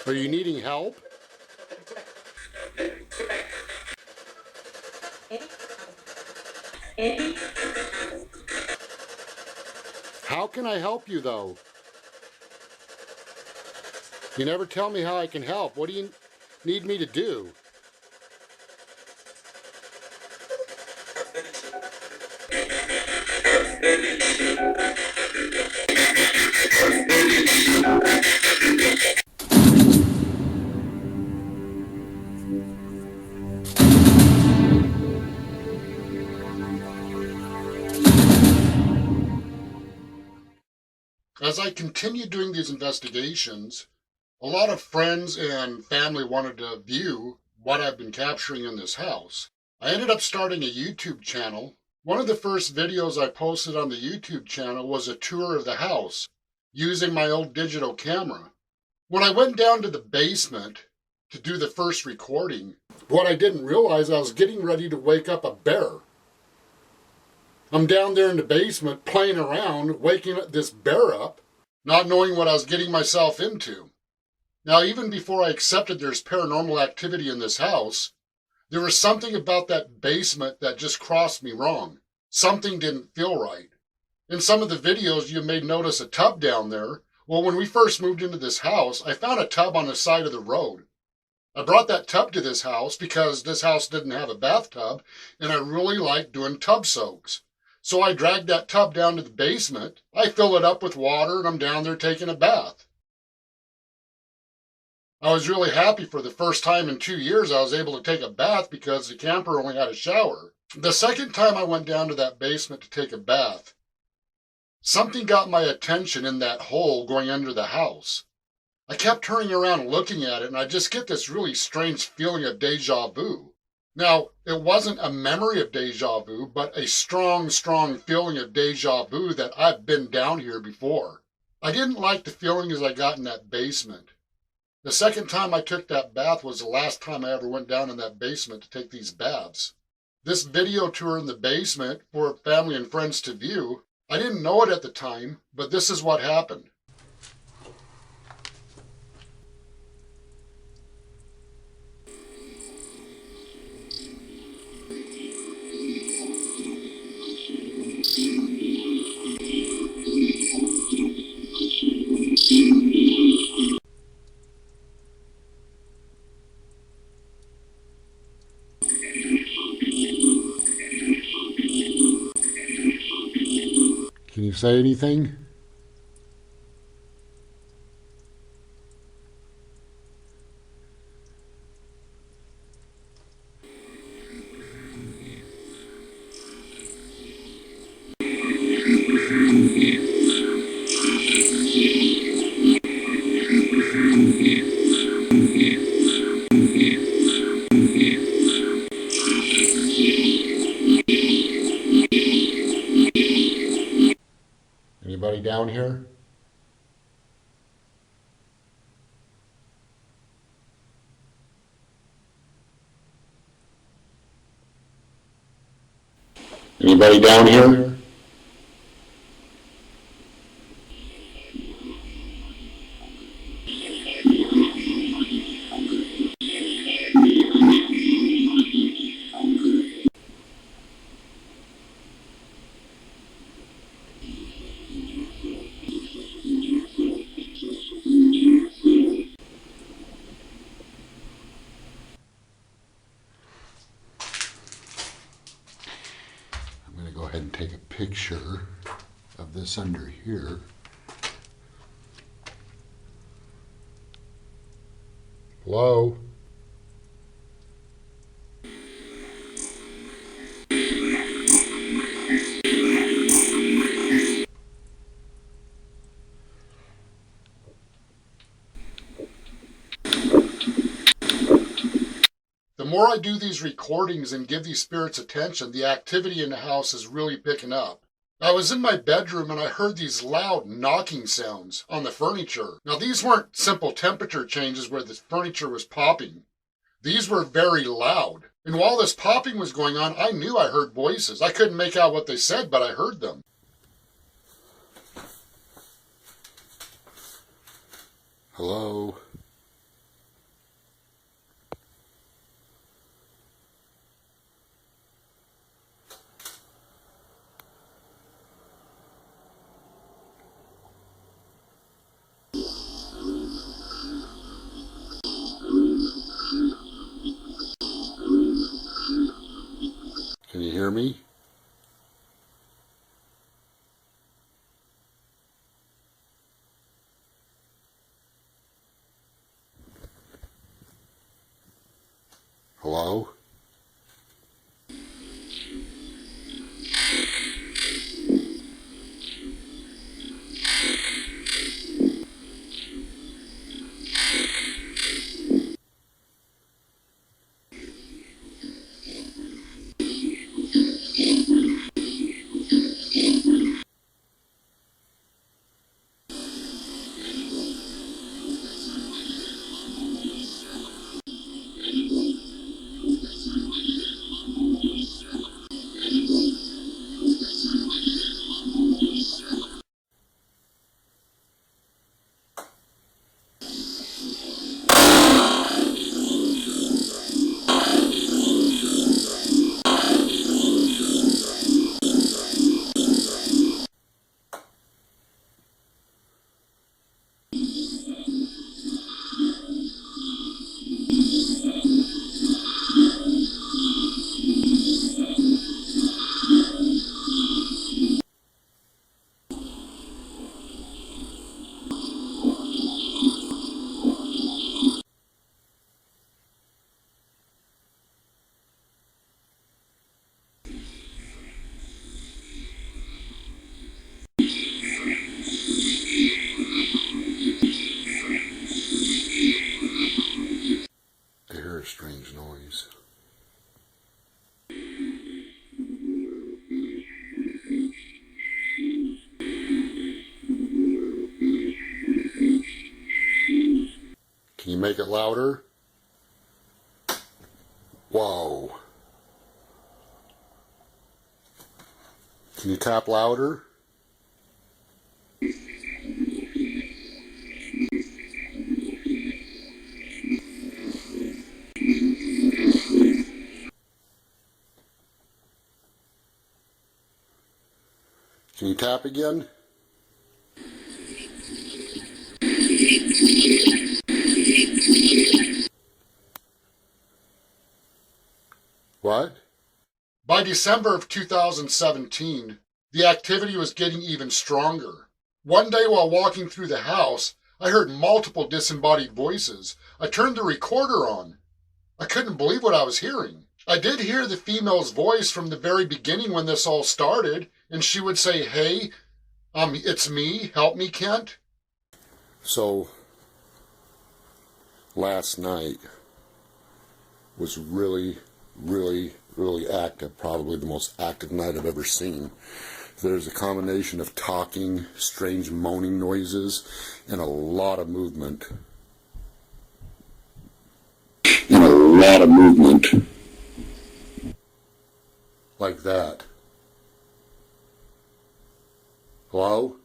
Are you needing help? How can I help you, though? You never tell me how I can help. What do you need me to do? As I continued doing these investigations, a lot of friends and family wanted to view what I've been capturing in this house. I ended up starting a YouTube channel. One of the first videos I posted on the YouTube channel was a tour of the house using my old digital camera. When I went down to the basement to do the first recording, what I didn't realize, I was getting ready to wake up a bear. I'm down there in the basement playing around, waking this bear up, not knowing what I was getting myself into. Now, even before I accepted there's paranormal activity in this house, there was something about that basement that just crossed me wrong. Something didn't feel right. In some of the videos, you may notice a tub down there. Well, when we first moved into this house, I found a tub on the side of the road. I brought that tub to this house because this house didn't have a bathtub, and I really liked doing tub soaks. So I dragged that tub down to the basement. I fill it up with water, and I'm down there taking a bath. I was really happy. For the first time in 2 years, I was able to take a bath because the camper only had a shower. The second time I went down to that basement to take a bath, something got my attention in that hole going under the house. I kept turning around looking at it, and I just get this really strange feeling of deja vu. Now, it wasn't a memory of deja vu, but a strong, strong feeling of deja vu that I've been down here before. I didn't like the feeling as I got in that basement. The second time I took that bath was the last time I ever went down in that basement to take these baths. This video tour in the basement for family and friends to view, I didn't know it at the time, but this is what happened. Can you say anything? Anybody down here? Anybody down here? Go ahead and take a picture of this under here. Hello? The more I do these recordings and give these spirits attention, the activity in the house is really picking up. I was in my bedroom and I heard these loud knocking sounds on the furniture. Now, these weren't simple temperature changes where the furniture was popping. These were very loud. And while this popping was going on, I knew I heard voices. I couldn't make out what they said, but I heard them. Hello? hear me? Hello? I hear a strange noise. Can you make it louder? Whoa. Can you tap louder? Can you tap again? What? By December of 2017, the activity was getting even stronger. One day while walking through the house, I heard multiple disembodied voices. I turned the recorder on. I couldn't believe what I was hearing. I did hear the female's voice from the very beginning when this all started, and she would say, "Hey, it's me, help me, Kent." So, last night was really active, probably the most active night I've ever seen. There's a combination of talking, strange moaning noises, and a lot of movement. Like that. Hello?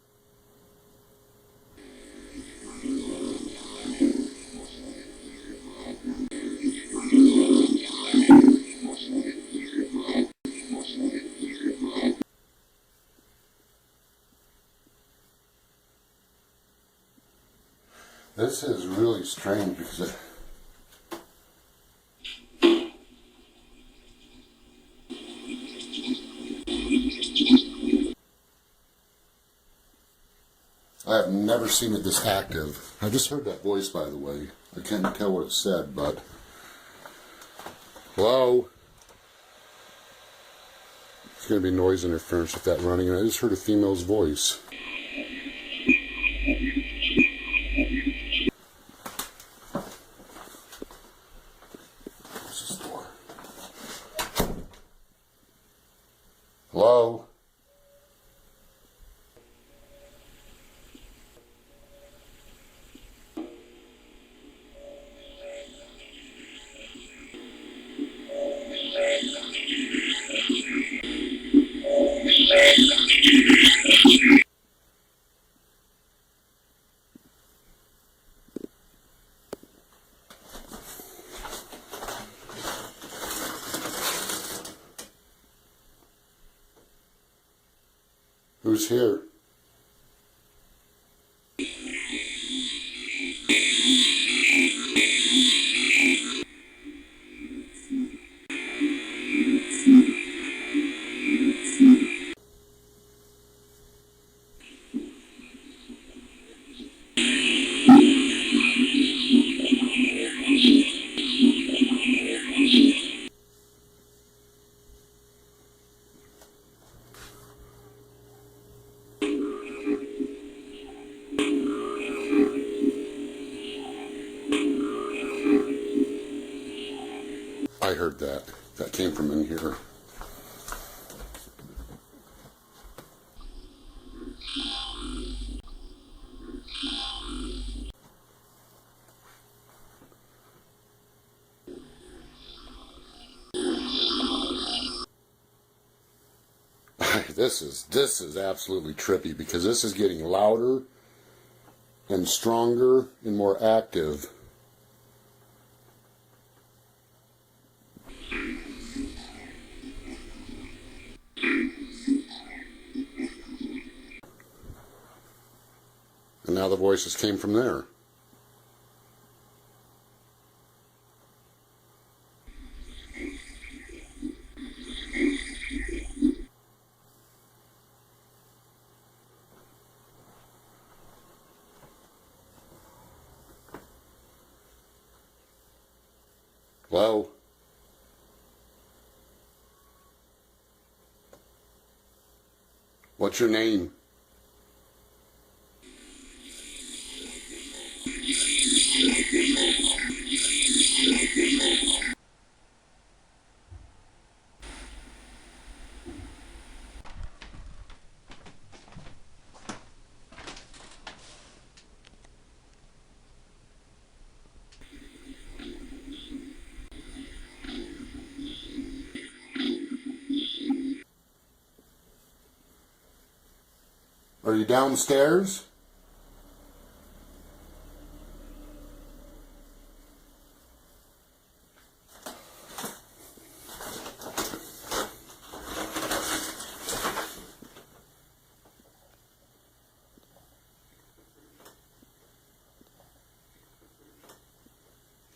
This is really strange because I have never seen it this active. I just heard that voice, by the way. I can't tell what it said, but... Hello? There's going to be noise interference with that running, and I just heard a female's voice. What's this door? Hello? Who's here? I heard that. That came from in here. This is absolutely trippy because this is getting louder and stronger and more active. And now the voices came from there. Hello? What's your name? Are you downstairs?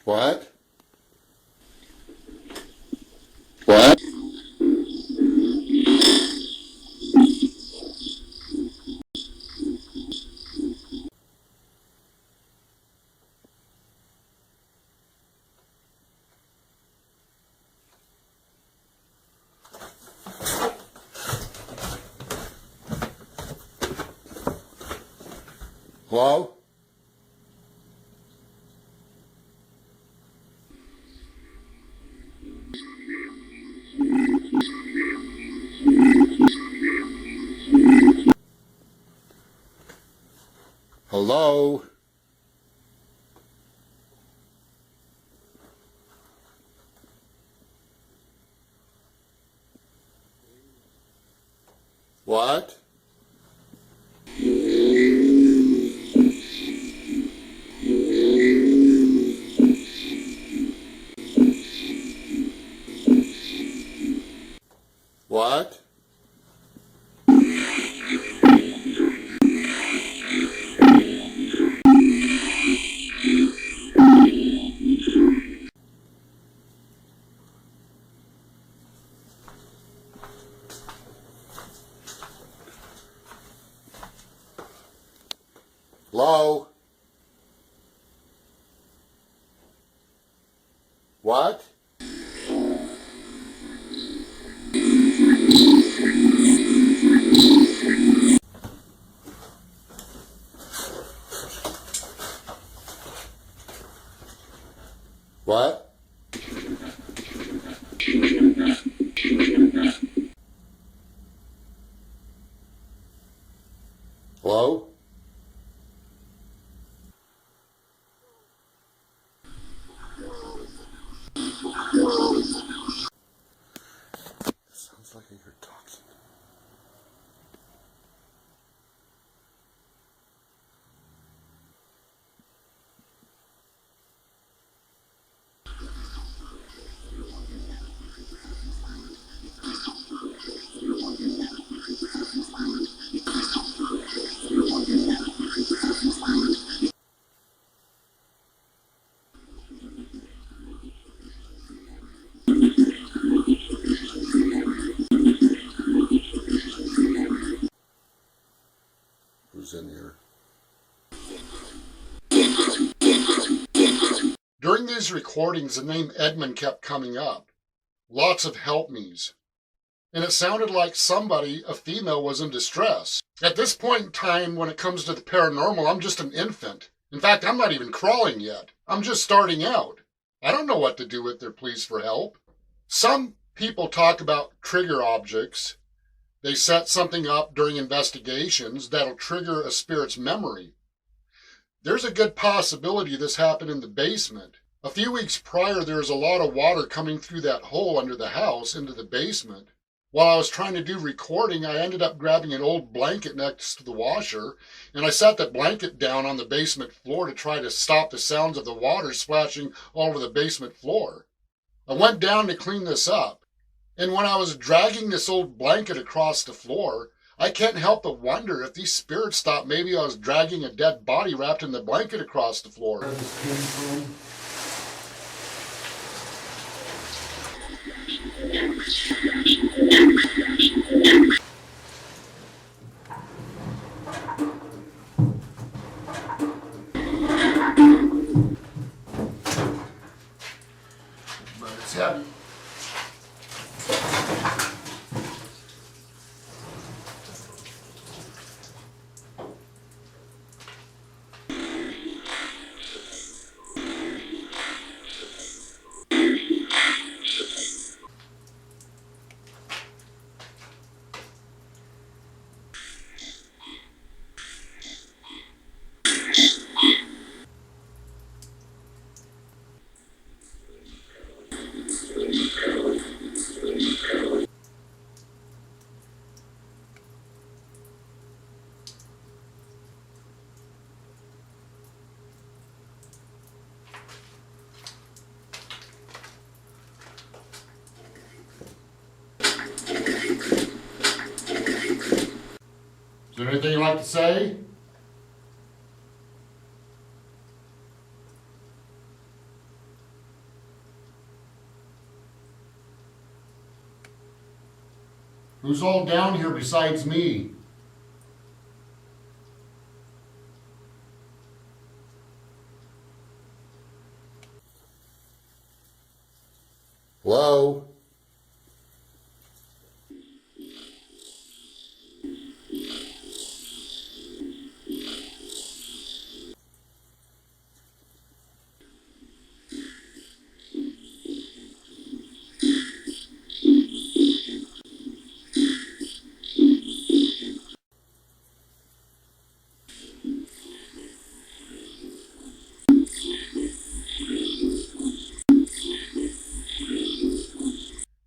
What? What? Hello? Hello? What? What? Hello? What? What? Hello? Sounds like I hear talking. Who's in here? During these recordings, the name Edmund kept coming up. Lots of help me's. And it sounded like somebody, a female, was in distress. At this point in time, when it comes to the paranormal, I'm just an infant. In fact, I'm not even crawling yet. I'm just starting out. I don't know what to do with their pleas for help. Some people talk about trigger objects. They set something up during investigations that'll trigger a spirit's memory. There's a good possibility this happened in the basement. A few weeks prior, there was a lot of water coming through that hole under the house into the basement. While I was trying to do recording, I ended up grabbing an old blanket next to the washer, and I set the blanket down on the basement floor to try to stop the sounds of the water splashing all over the basement floor. I went down to clean this up, and when I was dragging this old blanket across the floor, I can't help but wonder if these spirits thought maybe I was dragging a dead body wrapped in the blanket across the floor. Where this came from? But it's heavy. Is there anything you'd like to say? Who's all down here besides me? Hello?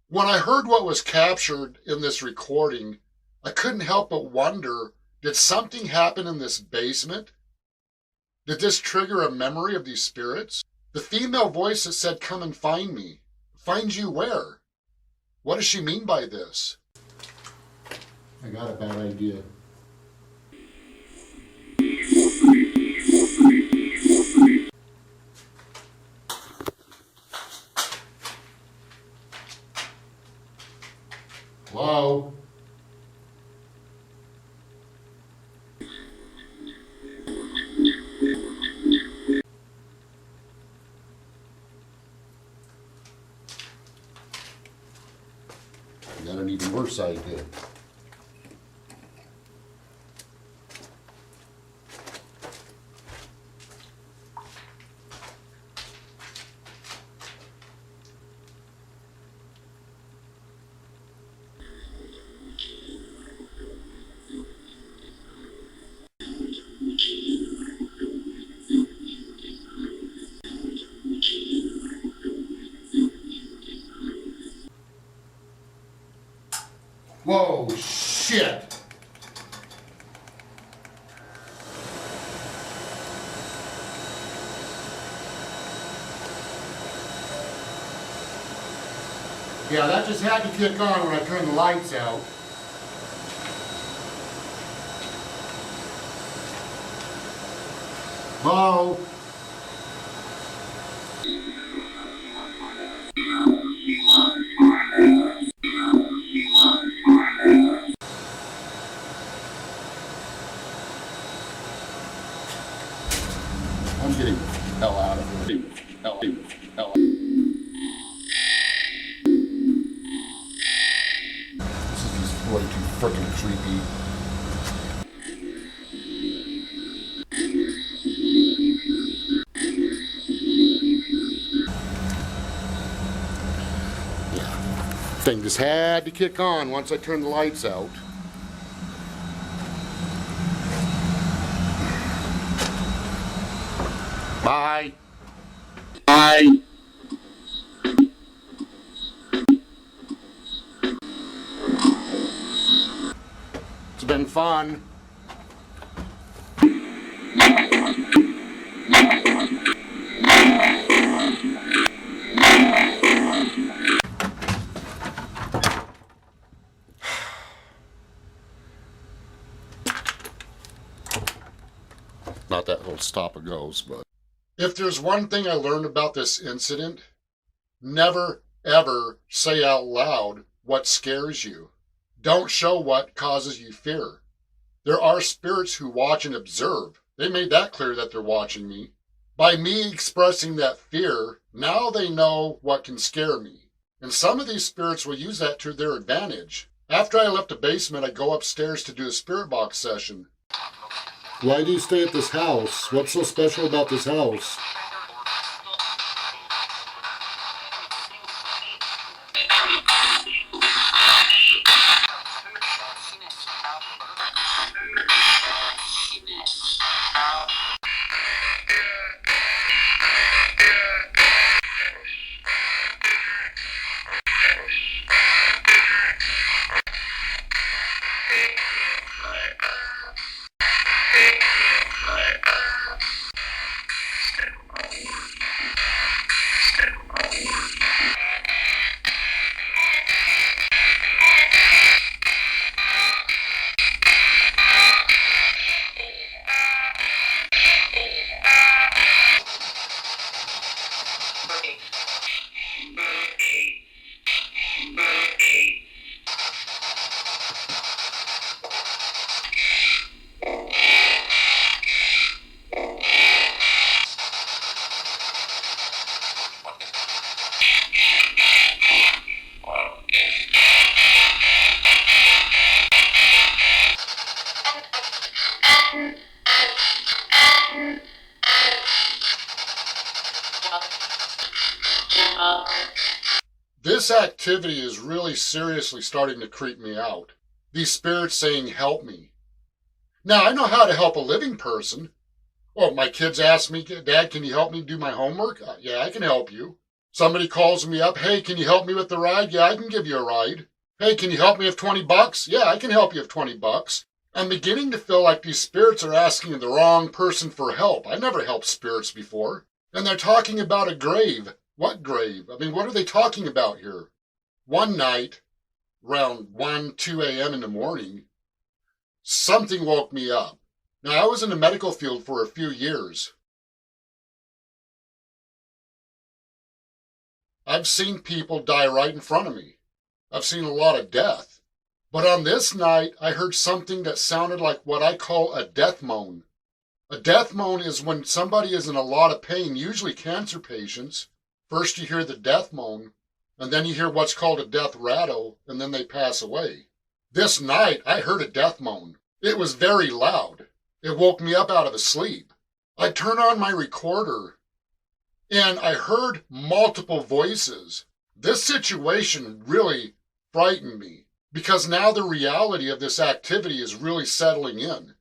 When I heard what was captured in this recording, I couldn't help but wonder, did something happen in this basement? Did this trigger a memory of these spirits? The female voice that said, "Come and find me." Find you where? What does she mean by this? I got a bad idea. Hello? I got an even worse idea. Whoa, shit! Yeah, that just had to kick on when I turned the lights out. Hello? I'm getting the hell out of here. Hell. This is just way too freaking creepy. Yeah. Thing just had to kick on once I turned the lights out. Bye. Bye. It's been fun. Not that whole stop it goes, but if there's one thing I learned about this incident, never ever say out loud what scares you. Don't show what causes you fear. There are spirits who watch and observe. They made that clear that they're watching me. By me expressing that fear, now they know what can scare me. And some of these spirits will use that to their advantage. After I left the basement, I go upstairs to do a spirit box session. Why do you stay at this house? What's so special about this house? This activity is really seriously starting to creep me out. These spirits saying, help me. Now, I know how to help a living person. Well, my kids ask me, Dad, can you help me do my homework? Yeah, I can help you. Somebody calls me up, hey, can you help me with the ride? Yeah, I can give you a ride. Hey, can you help me with 20 bucks? Yeah, I can help you with 20 bucks. I'm beginning to feel like these spirits are asking the wrong person for help. I never helped spirits before. And they're talking about a grave. What grave? I mean, what are they talking about here? One night, around 1, 2 a.m. in the morning, something woke me up. Now, I was in the medical field for a few years. I've seen people die right in front of me. I've seen a lot of death. But on this night, I heard something that sounded like what I call a death moan. A death moan is when somebody is in a lot of pain, usually cancer patients. First you hear the death moan, and then you hear what's called a death rattle, and then they pass away. This night, I heard a death moan. It was very loud. It woke me up out of a sleep. I turned on my recorder, and I heard multiple voices. This situation really frightened me, because now the reality of this activity is really settling in.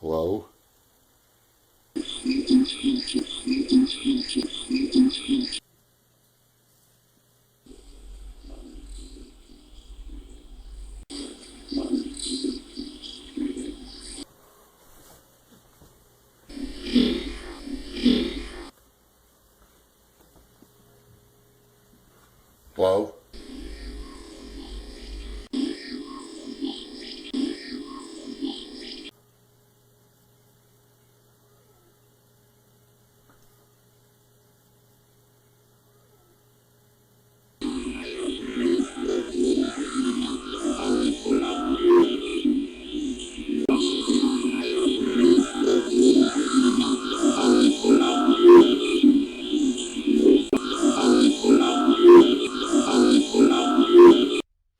Hello? Hello?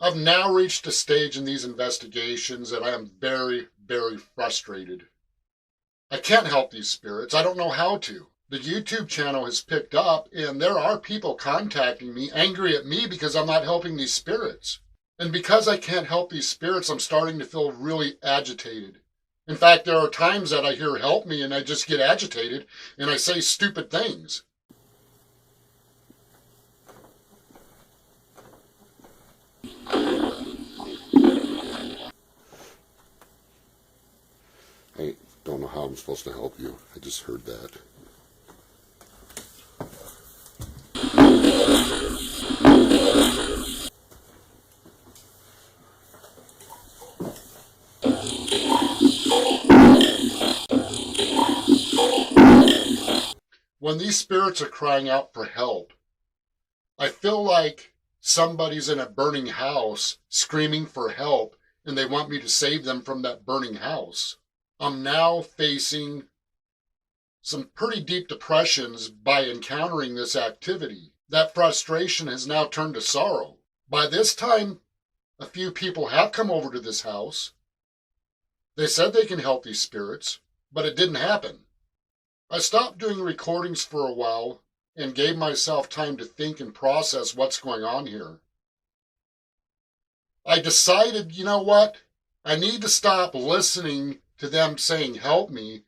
I've now reached a stage in these investigations that I am very, very frustrated. I can't help these spirits. I don't know how to. The YouTube channel has picked up, and there are people contacting me, angry at me because I'm not helping these spirits. And because I can't help these spirits, I'm starting to feel really agitated. In fact, there are times that I hear help me and I just get agitated and I say stupid things. I don't know how I'm supposed to help you. I just heard that. When these spirits are crying out for help, I feel like somebody's in a burning house screaming for help and they want me to save them from that burning house. I'm now facing some pretty deep depressions by encountering this activity. That frustration has now turned to sorrow. By this time, a few people have come over to this house. They said they can help these spirits, but it didn't happen. I stopped doing recordings for a while and gave myself time to think and process what's going on here. I decided, you know what? I need to stop listening to them saying help me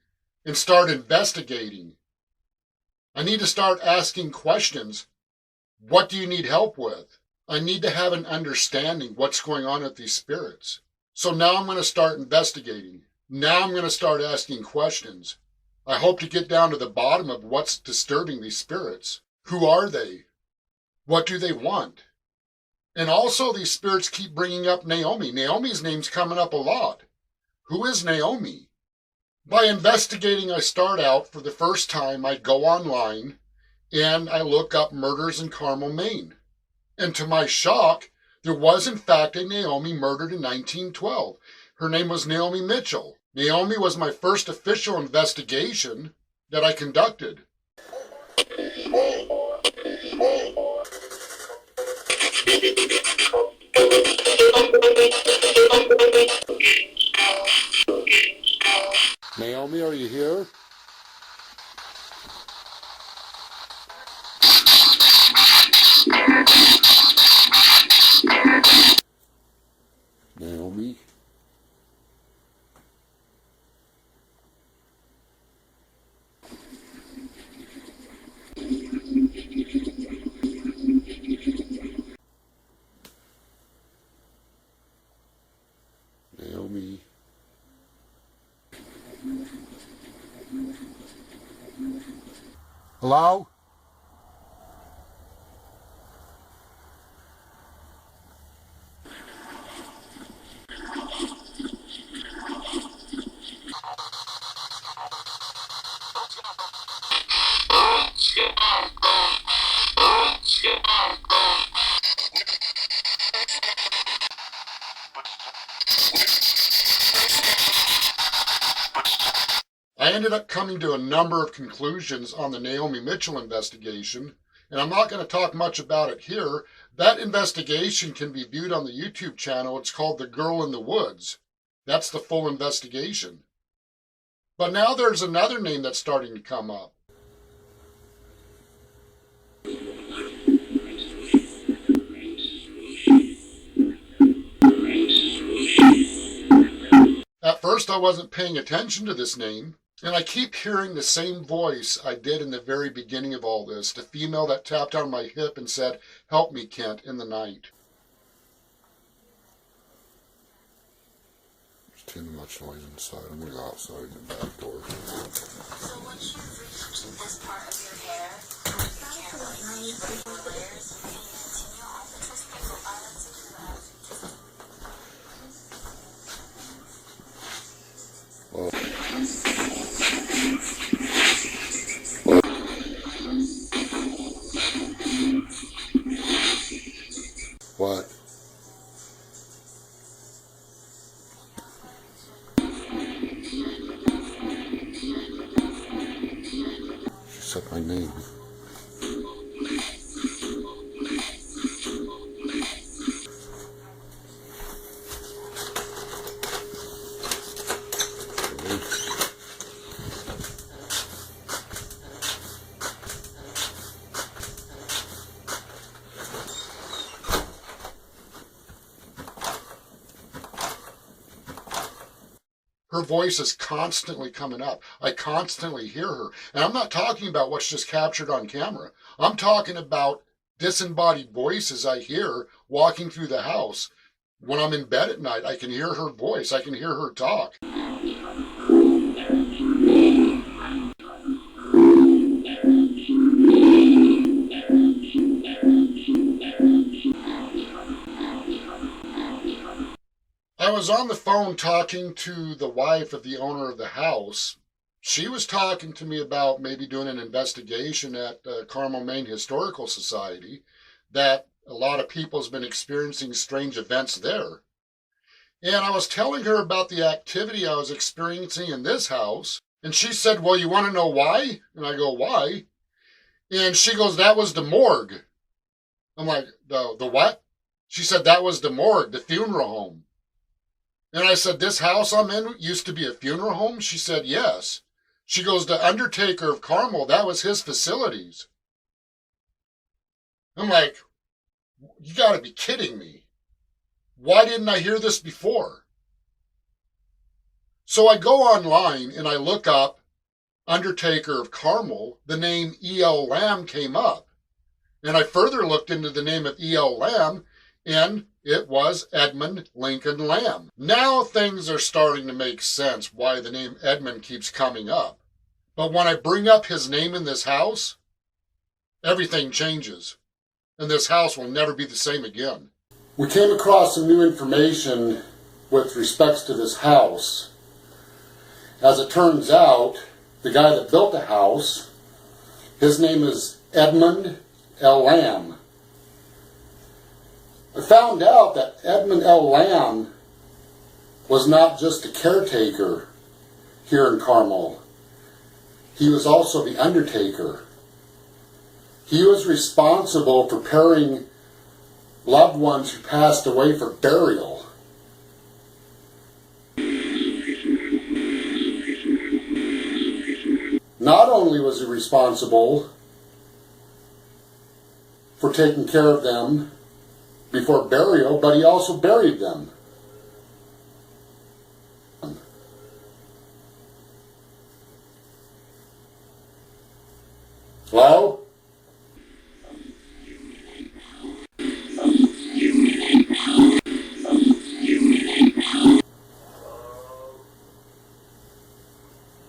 and start investigating. I need to start asking questions. What do you need help with? I need to have an understanding what's going on with these spirits. So now I'm going to start investigating. Now I'm going to start asking questions. I hope to get down to the bottom of what's disturbing these spirits. Who are they? What do they want? And also these spirits keep bringing up Naomi. Naomi's name's coming up a lot. Who is Naomi? By investigating, I start out, for the first time, I go online and I look up murders in Carmel, Maine. And to my shock, there was in fact a Naomi murdered in 1912. Her name was Naomi Mitchell. Naomi was my first official investigation that I conducted. Naomi, are you here? Naomi? Naomi? Hello? I ended up coming to a number of conclusions on the Naomi Mitchell investigation, and I'm not going to talk much about it here. That investigation can be viewed on the YouTube channel. It's called The Girl in the Woods. That's the full investigation. But now there's another name that's starting to come up. At At first I wasn't paying attention to this name, and I keep hearing the same voice I did in the very beginning of all this, the female that tapped on my hip and said, "Help me, Kent," in the night. There's too much noise inside. I'm going to go outside the back door. So once you've reached this part of your hair, you can't really break the layers. Can you continue on the twisting or violence into the What? She said my name. Her voice is constantly coming up. I constantly hear her. And I'm not talking about what's just captured on camera. I'm talking about disembodied voices I hear walking through the house. When I'm in bed at night, I can hear her voice. I can hear her talk. I was on the phone talking to the wife of the owner of the house. She was talking to me about maybe doing an investigation at Carmel, Maine Historical Society, that a lot of people have been experiencing strange events there. And I was telling her about the activity I was experiencing in this house. And she said, "Well, you want to know why?" And I go, "Why?" And she goes, "That was the morgue." I'm like, the what? She said, "That was the morgue, the funeral home." And I said, "This house I'm in used to be a funeral home?" She said, "Yes." She goes, "The undertaker of Carmel, that was his facilities." I'm like, you got to be kidding me. Why didn't I hear this before? So I go online and I look up Undertaker of Carmel. The name E.L. Lamb came up. And I further looked into the name of E.L. Lamb, and it was Edmund Lincoln Lamb. Now things are starting to make sense why the name Edmund keeps coming up. But when I bring up his name in this house, everything changes. And this house will never be the same again. We came across some new information with respects to this house. As it turns out, the guy that built the house, his name is Edmund L. Lamb. I found out that Edmund L. Lamb was not just a caretaker here in Carmel. He was also the undertaker. He was responsible for preparing loved ones who passed away for burial. Not only was he responsible for taking care of them before burial, but he also buried them. Hello?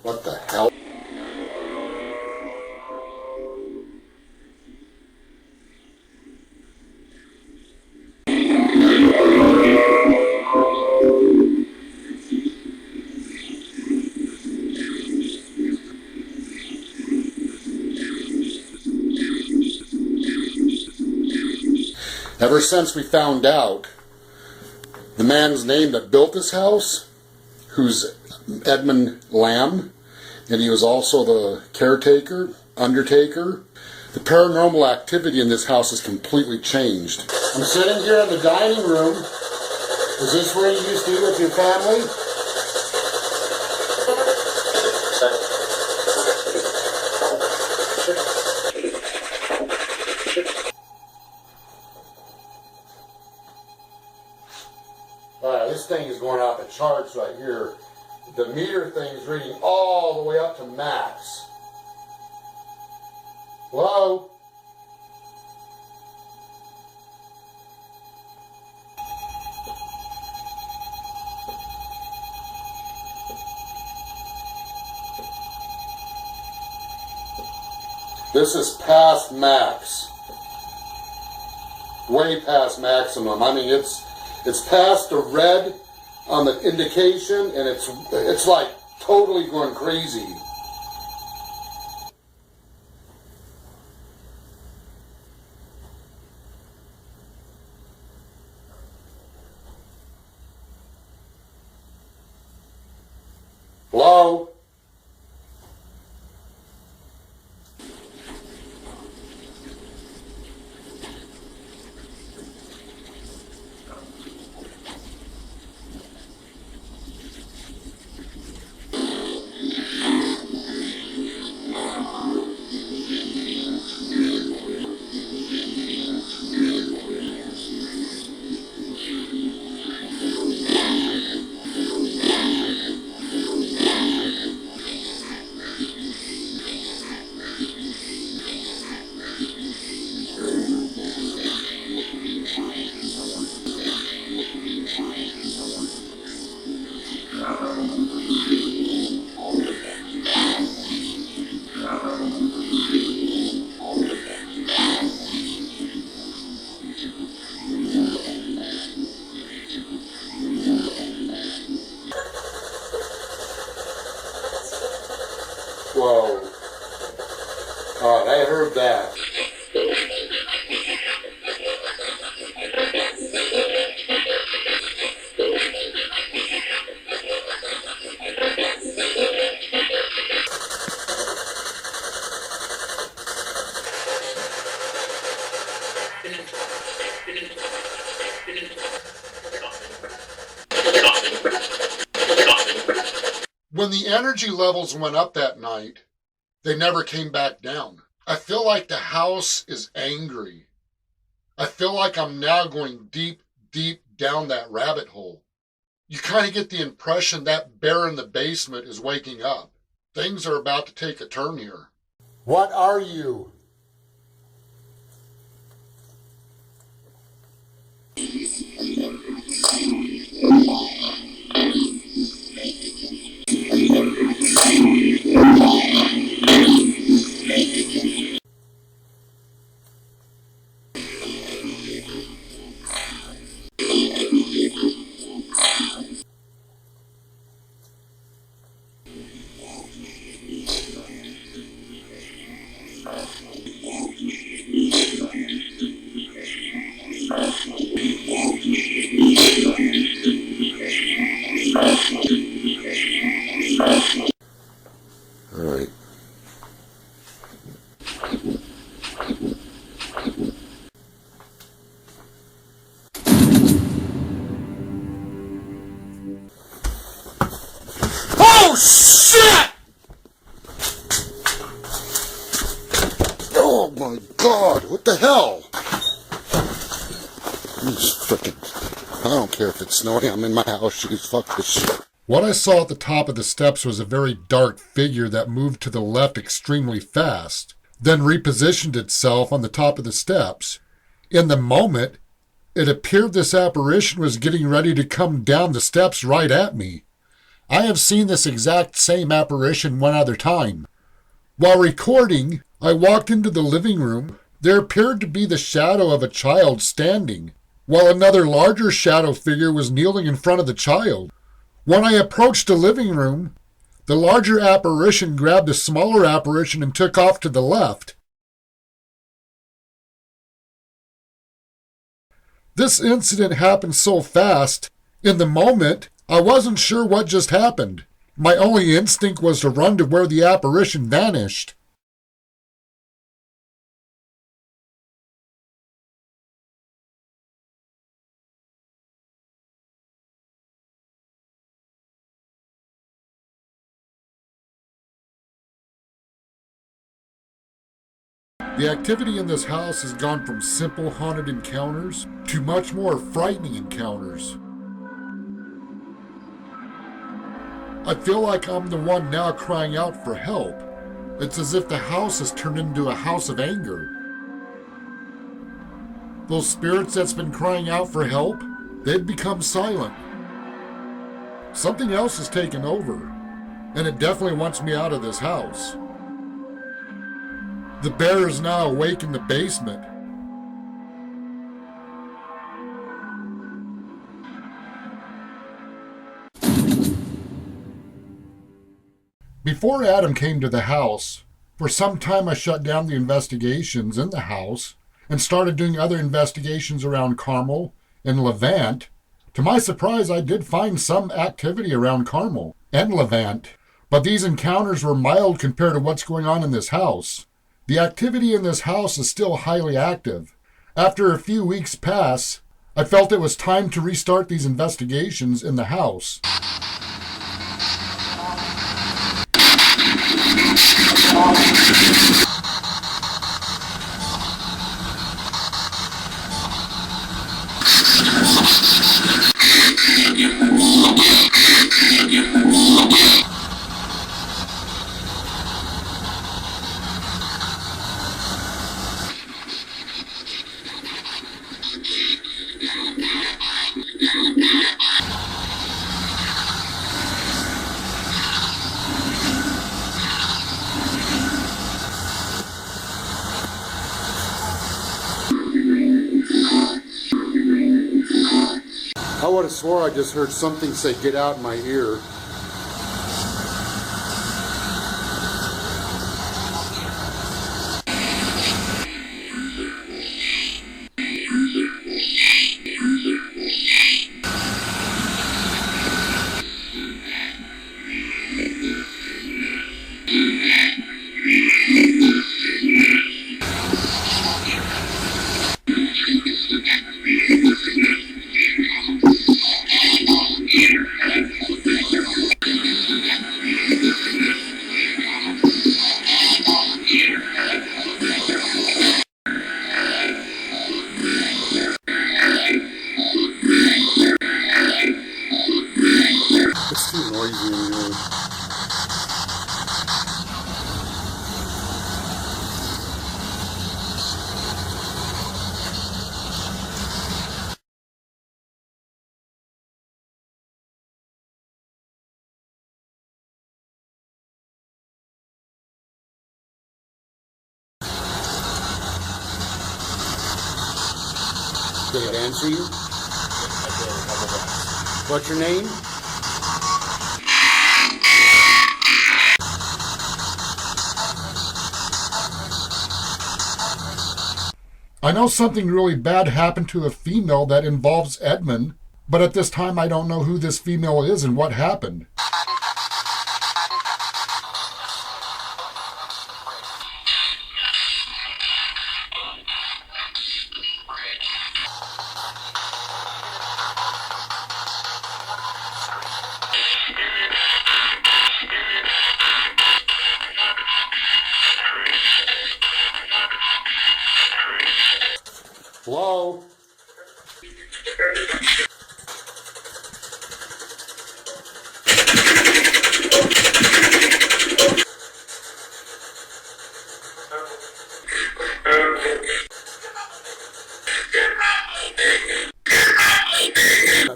What the hell? Ever since we found out the man's name that built this house, who's Edmund Lamb, and he was also the caretaker, undertaker, the paranormal activity in this house has completely changed. I'm sitting here in the dining room. Is this where you used to eat with your family? This thing is going off the charts right here. the meter thing's reading all the way up to max. Hello? This is past max. Way past maximum. I mean, it's past the red on the indication, and it's like totally going crazy. Hello? Whoa. Alright, I heard that. When the energy levels went up that night, they never came back down. I feel like the house is angry. I feel like I'm now going deep, deep down that rabbit hole. You kind of get the impression that bear in the basement is waking up. Things are about to take a turn here. What are you? All right. Oh, shit! Oh my God! What the hell? This frickin'. I don't care if it's snowing. I'm in my house. Jeez, fuck this shit. What I saw at the top of the steps was a very dark figure that moved to the left extremely fast, then repositioned itself on the top of the steps. In the moment, it appeared this apparition was getting ready to come down the steps right at me. I have seen this exact same apparition one other time. While recording, I walked into the living room. There appeared to be the shadow of a child standing, while another larger shadow figure was kneeling in front of the child. When I approached the living room, the larger apparition grabbed the smaller apparition and took off to the left. This incident happened so fast, in the moment, I wasn't sure what just happened. My only instinct was to run to where the apparition vanished. The activity in this house has gone from simple haunted encounters to much more frightening encounters. I feel like I'm the one now crying out for help. It's as if the house has turned into a house of anger. Those spirits that's been crying out for help, they've become silent. Something else has taken over, and it definitely wants me out of this house. The bear is now awake in the basement. Before Adam came to the house, for some time I shut down the investigations in the house and started doing other investigations around Carmel and Levant. To my surprise, I did find some activity around Carmel and Levant, but these encounters were mild compared to what's going on in this house. The activity in this house is still highly active. After a few weeks pass, I felt it was time to restart these investigations in the house. I would have swore I just heard something say, "Get out," in my ear. It's too noisy in here. Did it answer you? What's your name? I know something really bad happened to a female that involves Edmund, but at this time I don't know who this female is and what happened. Hello?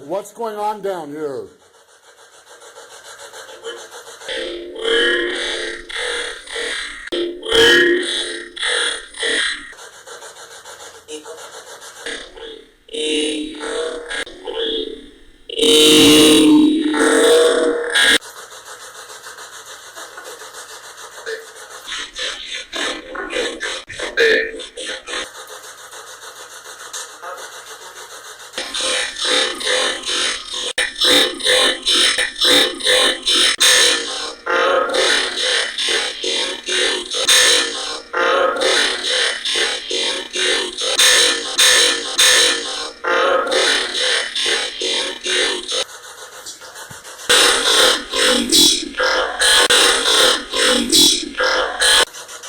What's going on down here?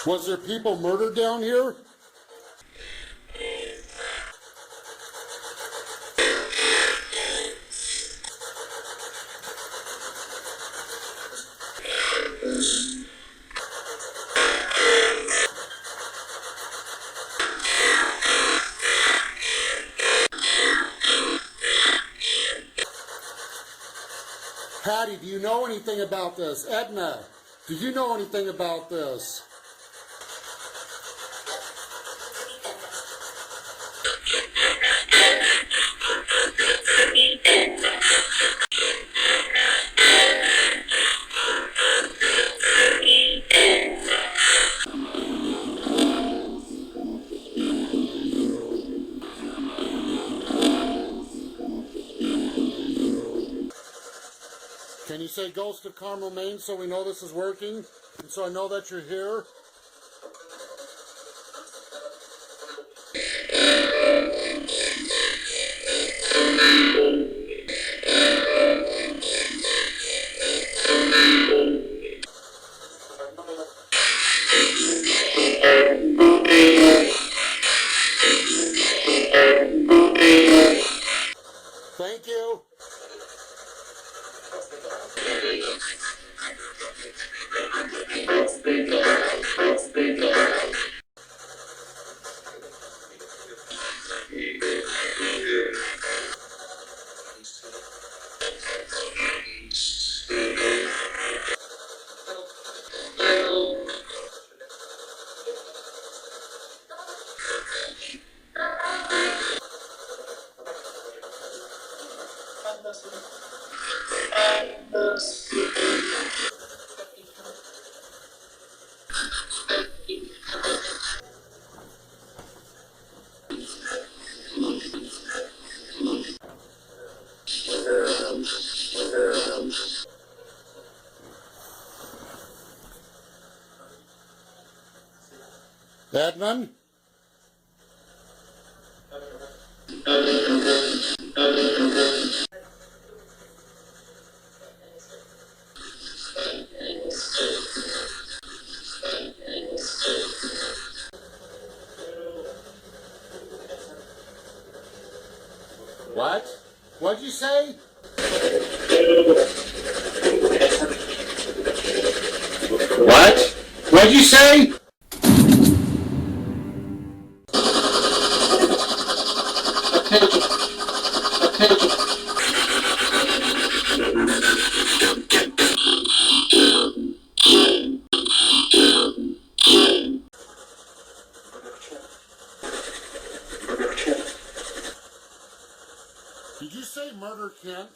Was there people murdered down here? Maddie, do you know anything about this? Edna, do you know anything about this? Can you say Ghost of Carmel, Maine, so we know this is working? And so I know that you're here? Thank you. Edmund? What? What'd you say? What? What'd you say? Did you say murder Kent?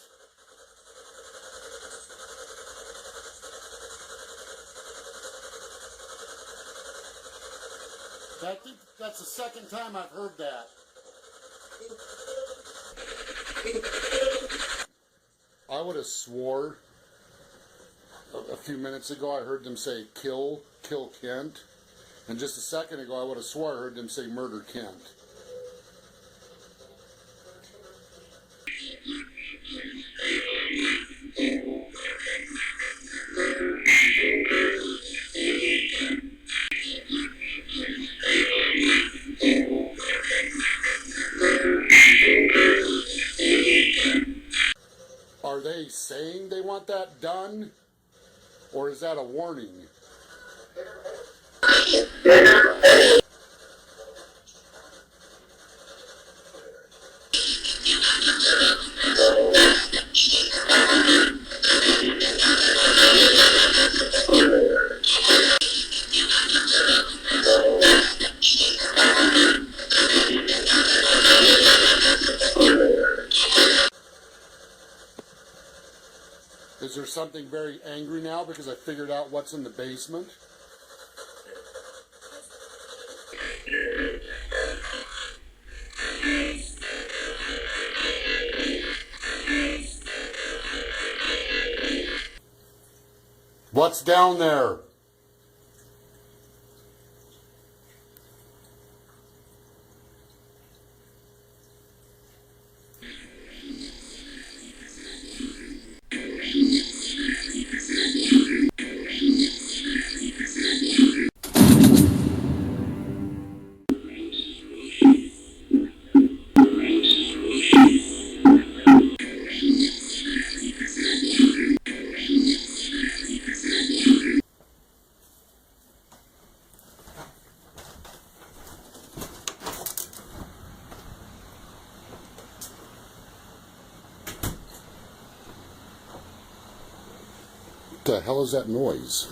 I think that's the second time I've heard that. I would have swore a few minutes ago I heard them say kill Kent. And just a second ago I would have swore I heard them say murder Kent. Are they saying they want that done? Or is that a warning? Is there something very angry now because I figured out what's in the basement? What's down there? What the hell is that noise?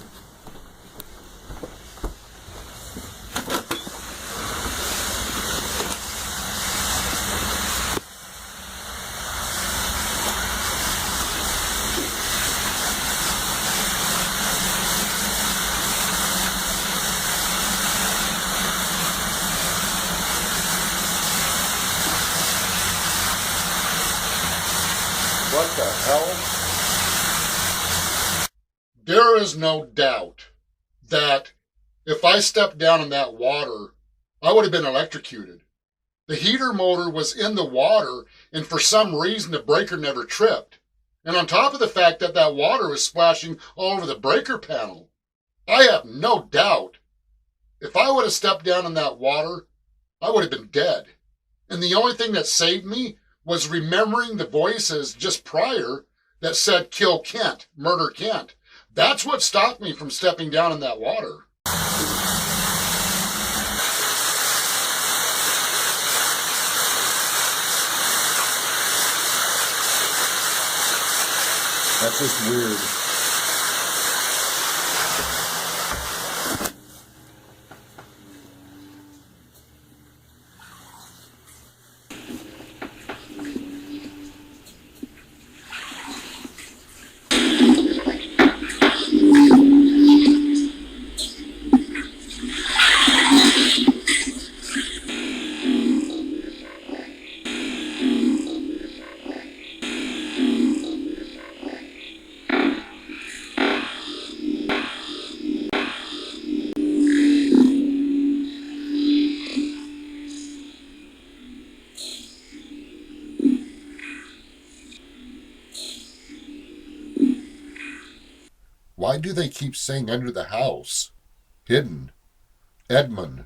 What the hell? There is no doubt that if I stepped down in that water, I would have been electrocuted. The heater motor was in the water, and for some reason the breaker never tripped. And on top of the fact that that water was splashing all over the breaker panel, I have no doubt if I would have stepped down in that water, I would have been dead. And the only thing that saved me was remembering the voices just prior that said, kill Kent, murder Kent. That's what stopped me from stepping down in that water. That's just weird. Why do they keep saying under the house? Hidden. Edmund.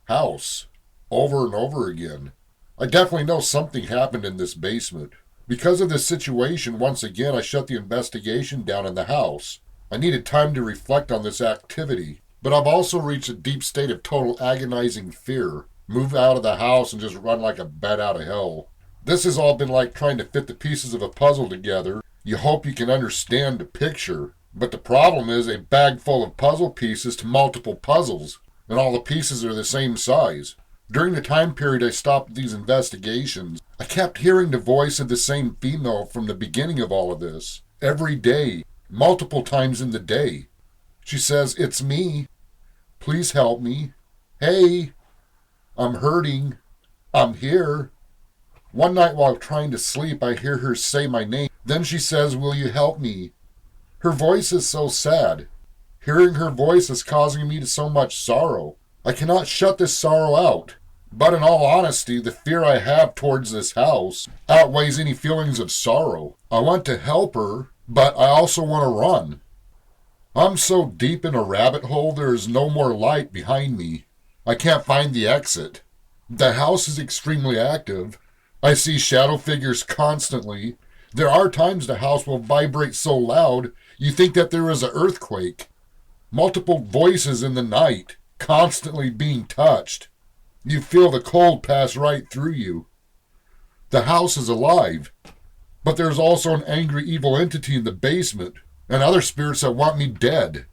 House. Over and over again. I definitely know something happened in this basement. Because of this situation, once again, I shut the investigation down in the house. I needed time to reflect on this activity. But I've also reached a deep state of total agonizing fear. Move out of the house and just run like a bat out of hell. This has all been like trying to fit the pieces of a puzzle together. You hope you can understand the picture. But the problem is a bag full of puzzle pieces to multiple puzzles, and all the pieces are the same size. During the time period I stopped these investigations, I kept hearing the voice of the same female from the beginning of all of this. Every day, multiple times in the day. She says, "It's me. Please help me. Hey, I'm hurting. I'm here." One night while trying to sleep, I hear her say my name. Then she says, "Will you help me?" Her voice is so sad. Hearing her voice is causing me so much sorrow. I cannot shut this sorrow out. But in all honesty, the fear I have towards this house outweighs any feelings of sorrow. I want to help her, but I also want to run. I'm so deep in a rabbit hole there is no more light behind me. I can't find the exit. The house is extremely active. I see shadow figures constantly. There are times the house will vibrate so loud you think that there is an earthquake. Multiple voices in the night, constantly being touched. You feel the cold pass right through you. The house is alive, but there's also an angry evil entity in the basement, and other spirits that want me dead.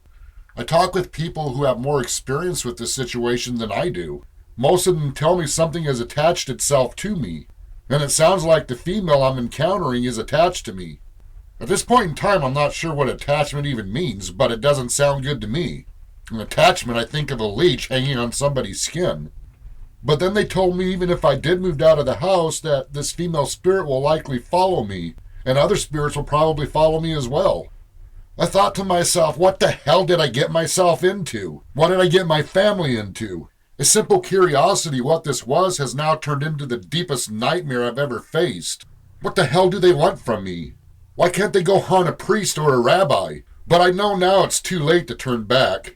I talk with people who have more experience with this situation than I do. Most of them tell me something has attached itself to me, and it sounds like the female I'm encountering is attached to me. At this point in time, I'm not sure what attachment even means, but it doesn't sound good to me. An attachment, I think of a leech hanging on somebody's skin. But then they told me even if I did move out of the house, that this female spirit will likely follow me, and other spirits will probably follow me as well. I thought to myself, what the hell did I get myself into? What did I get my family into? A simple curiosity what this was has now turned into the deepest nightmare I've ever faced. What the hell do they want from me? Why can't they go hunt a priest or a rabbi? But I know now it's too late to turn back.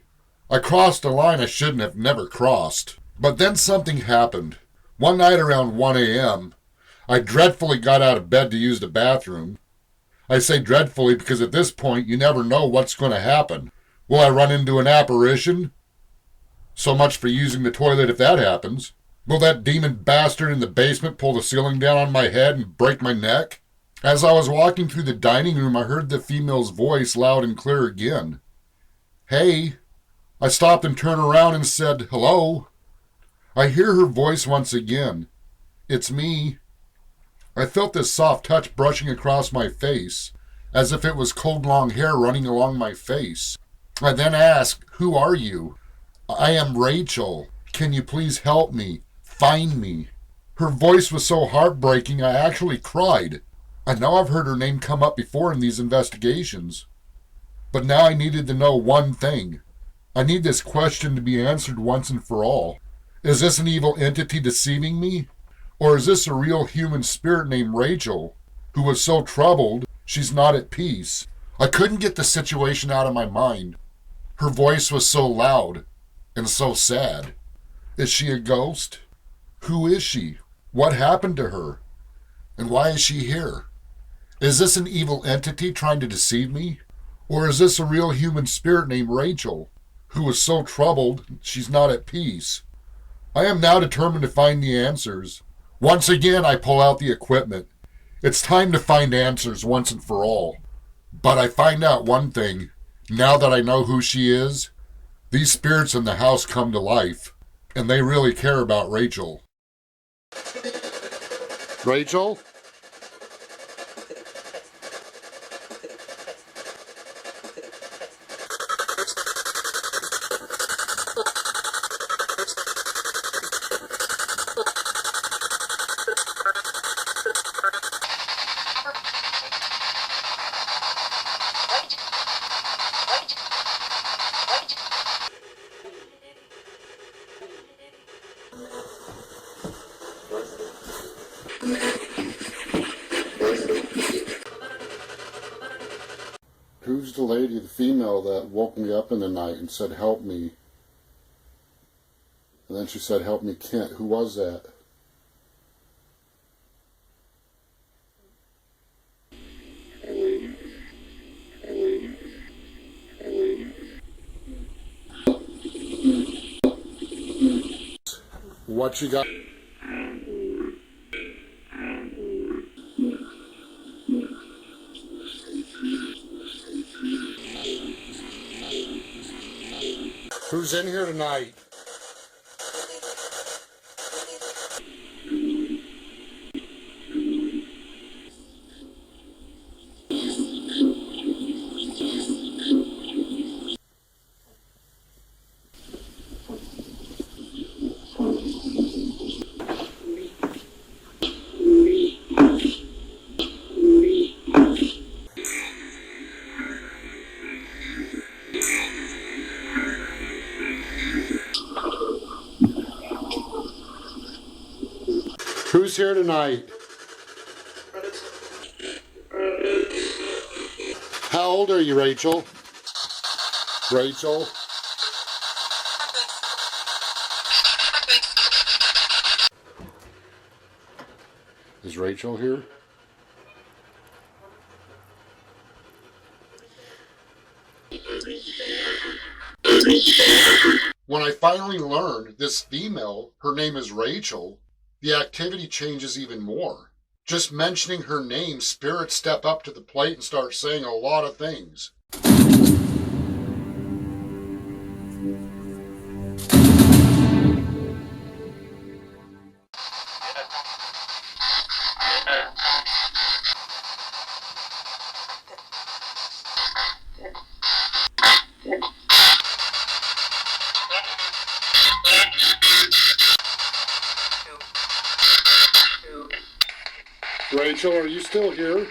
I crossed a line I shouldn't have never crossed. But then something happened. One night around 1 a.m., I dreadfully got out of bed to use the bathroom. I say dreadfully because at this point you never know what's going to happen. Will I run into an apparition? So much for using the toilet if that happens. Will that demon bastard in the basement pull the ceiling down on my head and break my neck? As I was walking through the dining room, I heard the female's voice loud and clear again. Hey. I stopped and turned around and said, hello. I hear her voice once again. It's me. I felt this soft touch brushing across my face, as if it was cold long hair running along my face. I then asked, who are you? I am Rachel. Can you please help me? Find me. Her voice was so heartbreaking I actually cried. I know I've heard her name come up before in these investigations. But now I needed to know one thing. I need this question to be answered once and for all. Is this an evil entity deceiving me? Or is this a real human spirit named Rachel, who was so troubled she's not at peace? I couldn't get the situation out of my mind. Her voice was so loud and so sad. Is she a ghost? Who is she? What happened to her? And why is she here? Is this an evil entity trying to deceive me? Or is this a real human spirit named Rachel, who is so troubled she's not at peace? I am now determined to find the answers. Once again, I pull out the equipment. It's time to find answers once and for all. But I find out one thing. Now that I know who she is, these spirits in the house come to life, and they really care about Rachel. Rachel? Who's the lady, the female, that woke me up in the night and said, help me? And then she said, help me, Kent. Who was that? What you got? Who's in here tonight? Who's here tonight? How old are you, Rachel? Rachel? Is Rachel here? When I finally learned this female, her name is Rachel, the activity changes even more. Just mentioning her name, spirits step up to the plate and start saying a lot of things. Rachel, are you still here?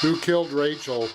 Who killed Rachel?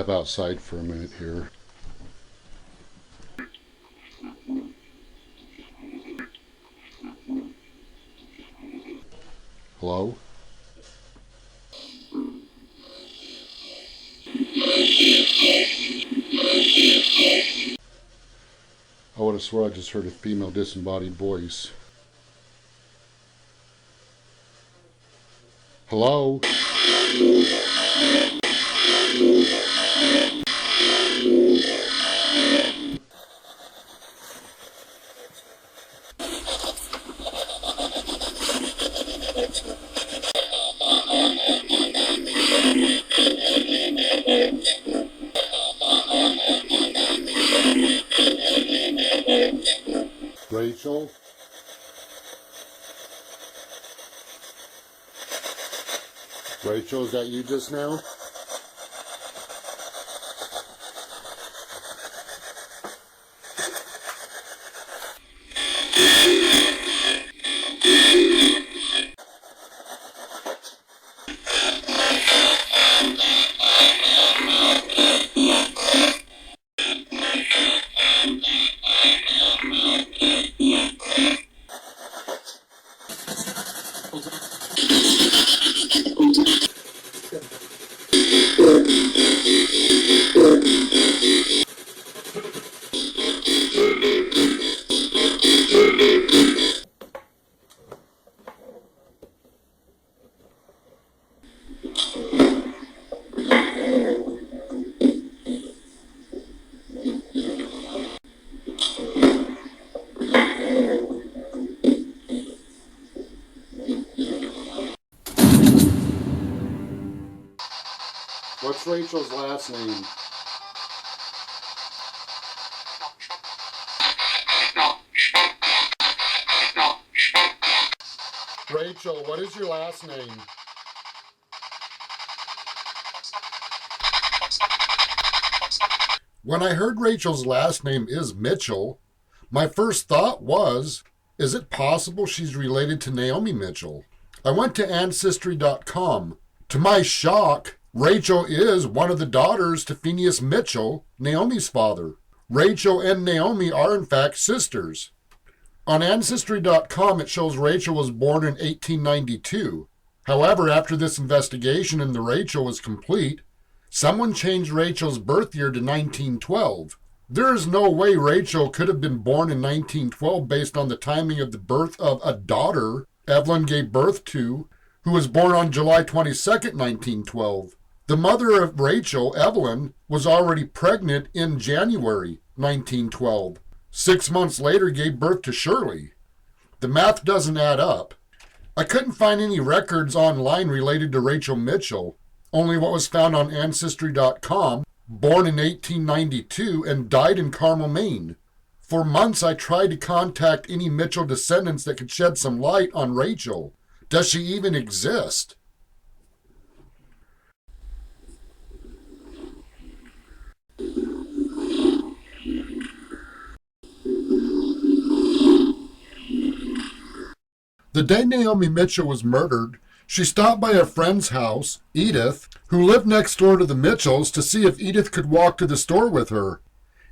step outside for a minute here. Hello? I would have swore I just heard a female disembodied voice. Hello? Rachel? Rachel, is that you just now? What's Rachel's last name? Rachel, what is your last name? When I heard Rachel's last name is Mitchell, my first thought was, is it possible she's related to Naomi Mitchell? I went to Ancestry.com. To my shock, Rachel is one of the daughters to Phineas Mitchell, Naomi's father. Rachel and Naomi are in fact sisters. On Ancestry.com it shows Rachel was born in 1892. However, after this investigation and the Rachel was complete, someone changed Rachel's birth year to 1912. There is no way Rachel could have been born in 1912 based on the timing of the birth of a daughter Evelyn gave birth to, who was born on July 22nd, 1912. The mother of Rachel, Evelyn, was already pregnant in January 1912. 6 months later gave birth to Shirley. The math doesn't add up. I couldn't find any records online related to Rachel Mitchell, only what was found on Ancestry.com, born in 1892 and died in Carmel, Maine. For months I tried to contact any Mitchell descendants that could shed some light on Rachel. Does she even exist? The day Naomi Mitchell was murdered, she stopped by a friend's house, Edith, who lived next door to the Mitchells, to see if Edith could walk to the store with her.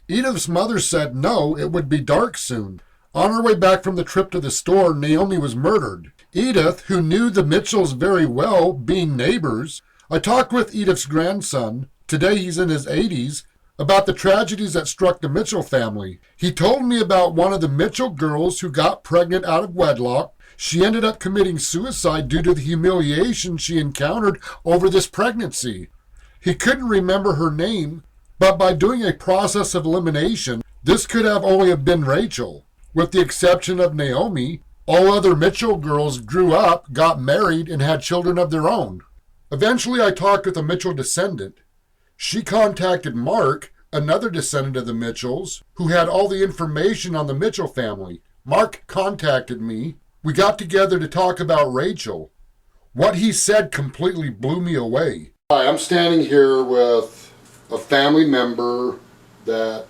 Edith's mother said no, it would be dark soon. On her way back from the trip to the store, Naomi was murdered. Edith, who knew the Mitchells very well, being neighbors, I talked with Edith's grandson, today he's in his 80s, about the tragedies that struck the Mitchell family. He told me about one of the Mitchell girls who got pregnant out of wedlock. She ended up committing suicide due to the humiliation she encountered over this pregnancy. He couldn't remember her name, but by doing a process of elimination, this could have only have been Rachel. With the exception of Naomi, all other Mitchell girls grew up, got married, and had children of their own. Eventually, I talked with a Mitchell descendant. She contacted Mark, another descendant of the Mitchells, who had all the information on the Mitchell family. Mark contacted me. We got together to talk about Rachel. What he said completely blew me away. Hi, I'm standing here with a family member that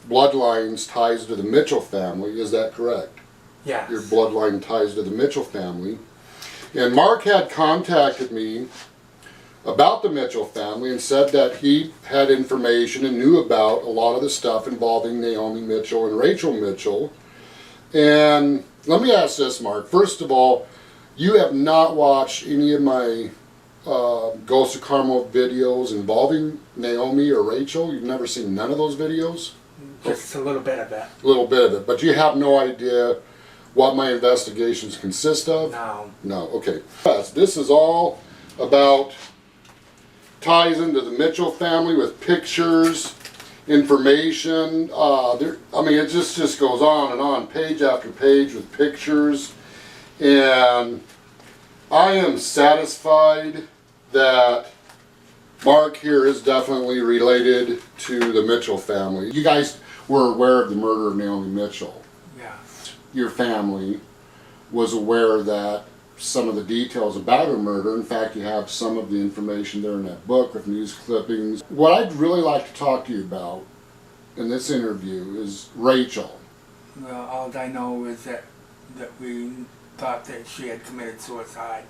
bloodlines ties to the Mitchell family. Is that correct? Yes. Your bloodline ties to the Mitchell family. And Mark had contacted me about the Mitchell family and said that he had information and knew about a lot of the stuff involving Naomi Mitchell and Rachel Mitchell. And let me ask this, Mark. First of all, you have not watched any of my Ghost of Carmel videos involving Naomi or Rachel? You've never seen none of those videos? Just a little bit of that. A little bit of it. But you have no idea what my investigations consist of? No. No, okay. Yes, this is all about, ties into the Mitchell family with pictures, information. It just goes on, page after page with pictures. And I am satisfied that Mark here is definitely related to the Mitchell family. You guys were aware of the murder of Naomi Mitchell. Yeah. Your family was aware that some of the details about her murder, in fact you have some of the information there in that book with news clippings. What I'd really like to talk to you about in this interview is Rachel. Well, all I know is that we thought that she had committed suicide.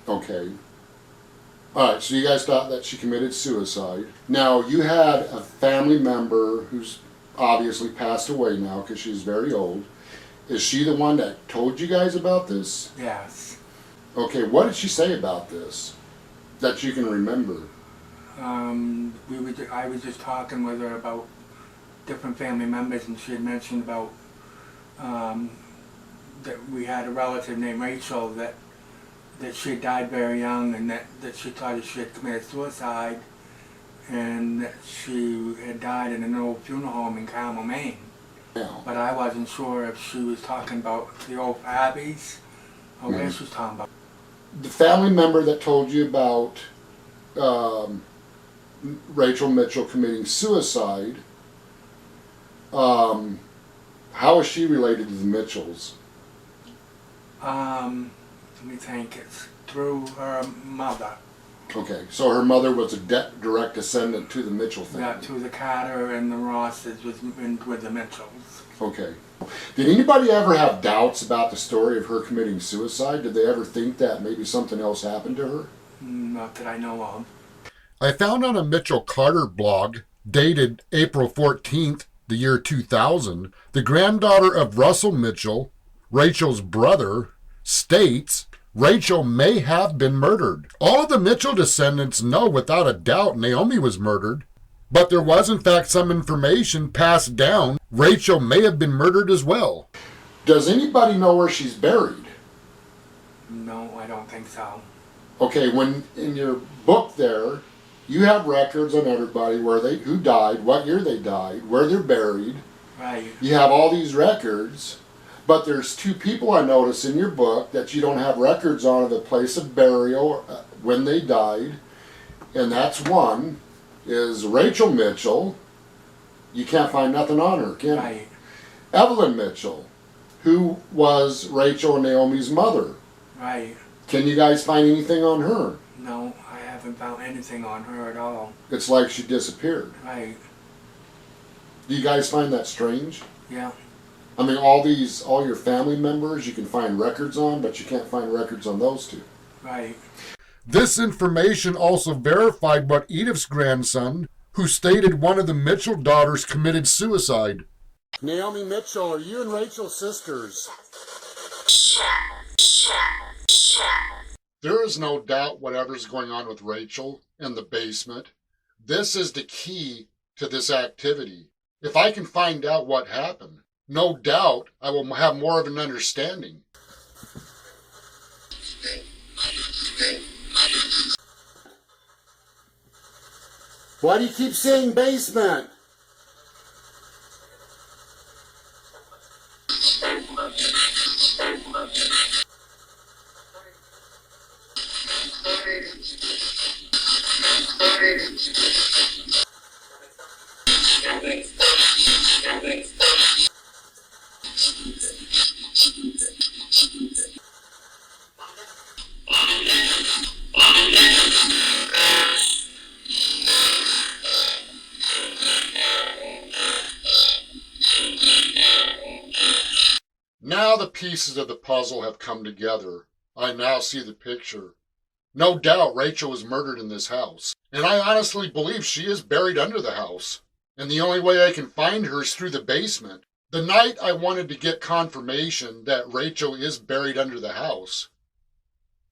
Okay. Alright, so you guys thought that she committed suicide. Now, you had a family member who's obviously passed away now because she's very old. Is she the one that told you guys about this? Yes. Okay, what did she say about this that you can remember? I was just talking with her about different family members, and she had mentioned about that we had a relative named Rachel that she had died very young, and that she thought that she had committed suicide, and that she had died in an old funeral home in Carmel, Maine. Yeah. But I wasn't sure if she was talking about the old Abbeys or where she was talking about. The family member that told you about Rachel Mitchell committing suicide, how is she related to the Mitchells? Let me think. It's through her mother. Okay, so her mother was a direct descendant to the Mitchell family. Yeah, to the Carter and the Rosses with the Mitchells. Okay. Did anybody ever have doubts about the story of her committing suicide? Did they ever think that maybe something else happened to her? Not that I know of. I found on a Mitchell Carter blog, dated April 14th, the year 2000, the granddaughter of Russell Mitchell, Rachel's brother, states Rachel may have been murdered. All of the Mitchell descendants know without a doubt Naomi was murdered, but there was in fact some information passed down Rachel may have been murdered as well. Does anybody know where she's buried? No, I don't think so. Okay, when in your book there, you have records on everybody who died, what year they died, where they're buried. Right. You have all these records, but there's two people I notice in your book that you don't have records on of the place of burial when they died, and that's one is Rachel Mitchell. You can't find nothing on her, can you? Right. Evelyn Mitchell, who was Rachel and Naomi's mother. Right. Can you guys find anything on her? No, I haven't found anything on her at all. It's like she disappeared. Right. Do you guys find that strange? Yeah. I mean, all your family members you can find records on, but you can't find records on those two. Right. This information also verified what Edith's grandson, who stated one of the Mitchell daughters committed suicide. Naomi Mitchell, are you and Rachel sisters? There is no doubt whatever's going on with Rachel in the basement. This is the key to this activity. If I can find out what happened, no doubt I will have more of an understanding. Why do you keep saying basement? Now the pieces of the puzzle have come together. I now see the picture. No doubt Rachel was murdered in this house, and I honestly believe she is buried under the house. And the only way I can find her is through the basement. The night I wanted to get confirmation that Rachel is buried under the house,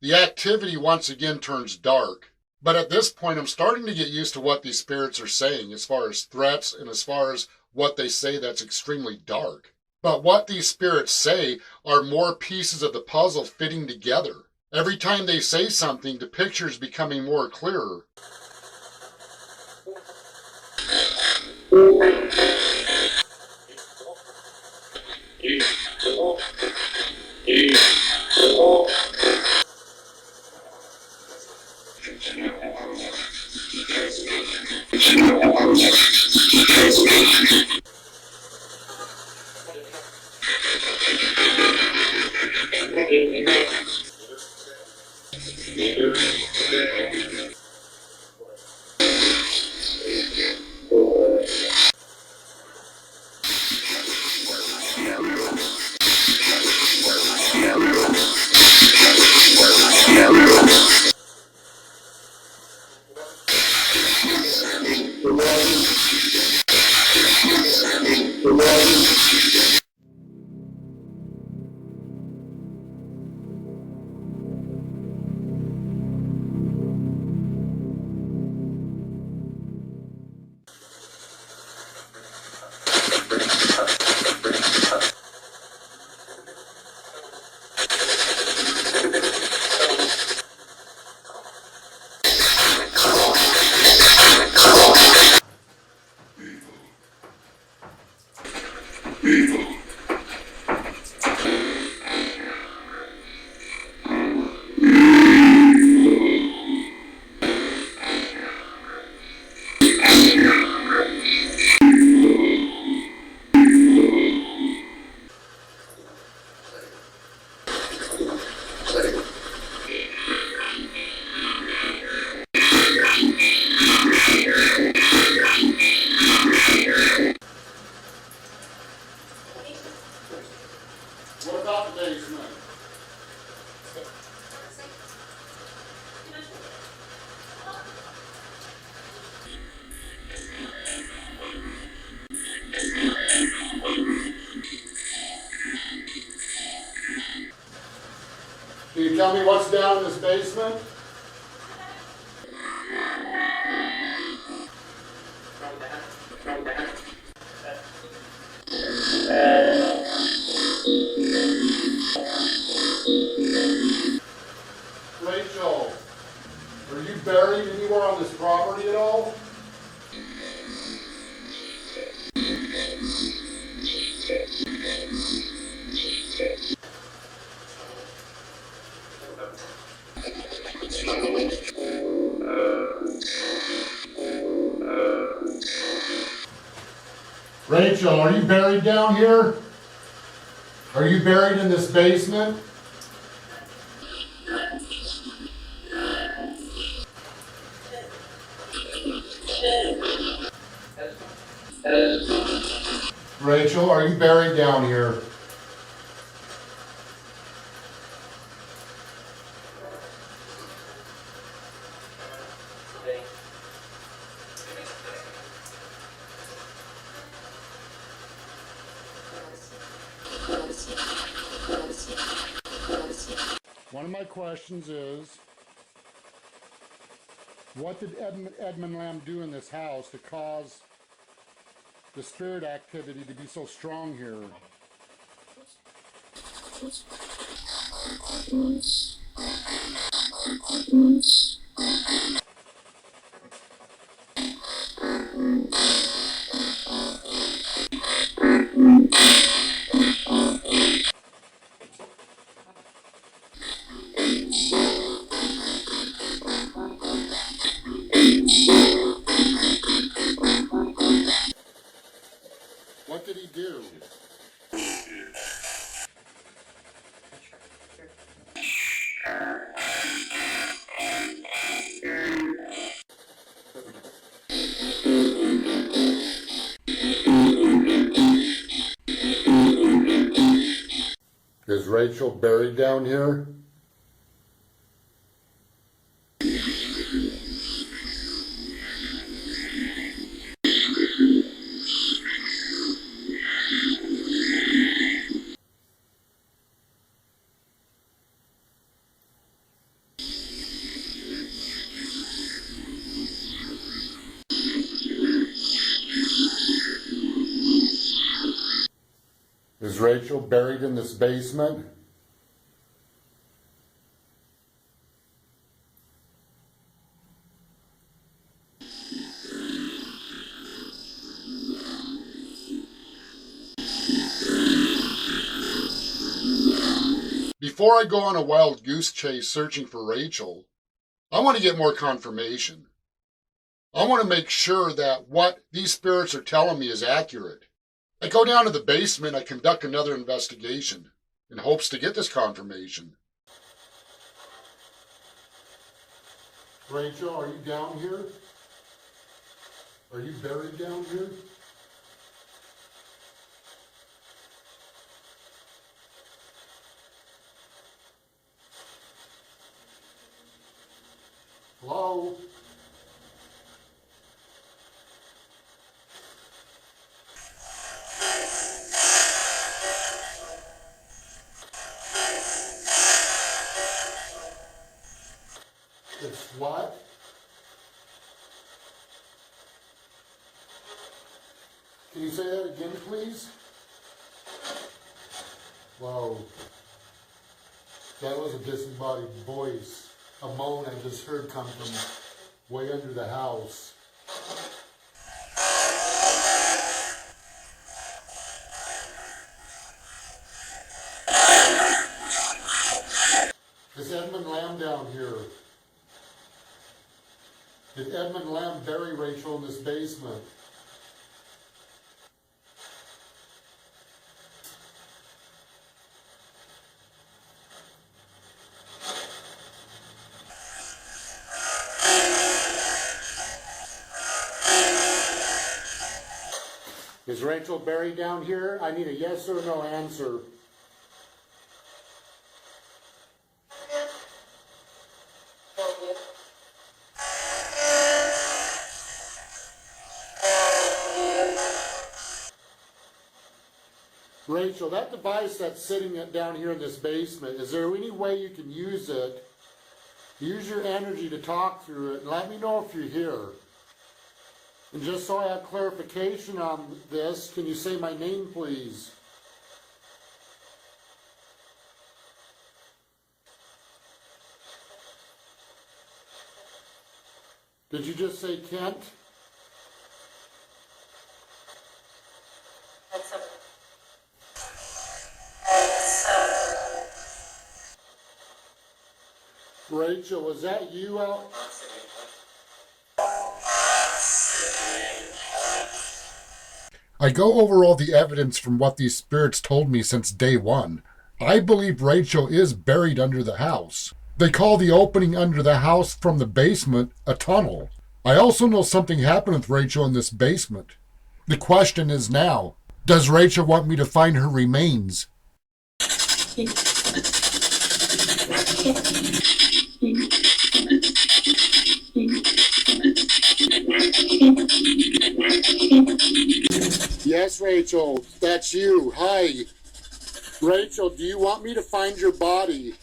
the activity once again turns dark. But at this point, I'm starting to get used to what these spirits are saying as far as threats and as far as what they say that's extremely dark. But what these spirits say are more pieces of the puzzle fitting together. Every time they say something, the picture's becoming more clearer. What about the basement? Can you tell me what's down in this basement? Rachel, are you buried anywhere on this property at all? Rachel, are you buried down here? Are you buried in this basement? Rachel, are you buried down here? One of my questions is, what did Edmund Lamb do in this house to cause the spirit activity to be so strong here? What did he do? Is Rachel buried down here? Rachel buried in this basement? Before I go on a wild goose chase searching for Rachel, I want to get more confirmation. I want to make sure that what these spirits are telling me is accurate. I go down to the basement, I conduct another investigation in hopes to get this confirmation. Rachel, are you down here? Are you buried down here? Hello? It's what? Can you say that again, please? Whoa. That was a disembodied voice. A moan I just heard come from way under the house. Is Edmund Lamb down here? Did Edmund Lamb bury Rachel in this basement? Is Rachel buried down here? I need a yes or no answer. Rachel, that device that's sitting down here in this basement, is there any way you can use it? Use your energy to talk through it and let me know if you're here. And just so I have clarification on this, can you say my name, please? Did you just say Kent? Rachel, was that you out? I go over all the evidence from what these spirits told me since day one. I believe Rachel is buried under the house. They call the opening under the house from the basement a tunnel. I also know something happened with Rachel in this basement. The question is now, does Rachel want me to find her remains? Yes, Rachel, that's you. Hi. Rachel, do you want me to find your body?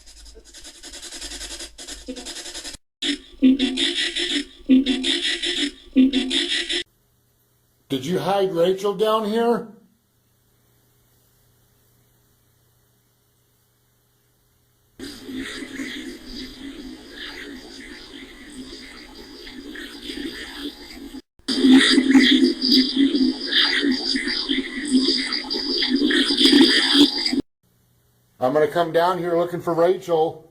Did you hide Rachel down here? I'm going to come down here looking for Rachel.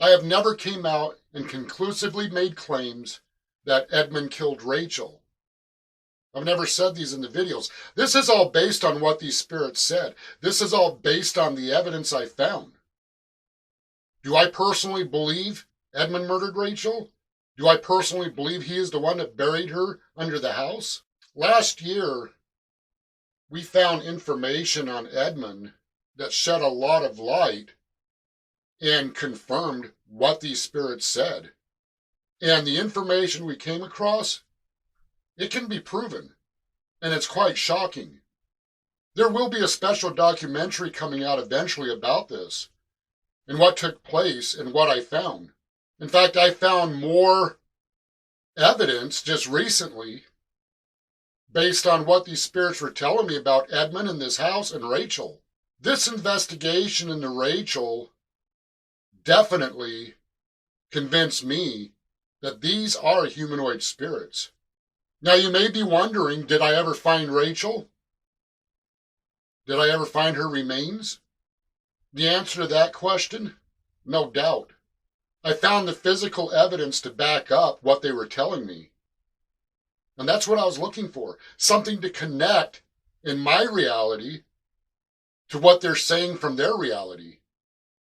I have never came out and conclusively made claims that Edmund killed Rachel. I've never said these in the videos. This is all based on what these spirits said. This is all based on the evidence I found. Do I personally believe Edmund murdered Rachel? Do I personally believe he is the one that buried her under the house? Last year, we found information on Edmund that shed a lot of light and confirmed what these spirits said. And the information we came across, it can be proven, and it's quite shocking. There will be a special documentary coming out eventually about this, and what took place and what I found. In fact, I found more evidence just recently based on what these spirits were telling me about Edmund and this house and Rachel. This investigation into Rachel definitely convinced me that these are humanoid spirits. Now you may be wondering, did I ever find Rachel? Did I ever find her remains? The answer to that question, no doubt. I found the physical evidence to back up what they were telling me. And that's what I was looking for. Something to connect in my reality to what they're saying from their reality.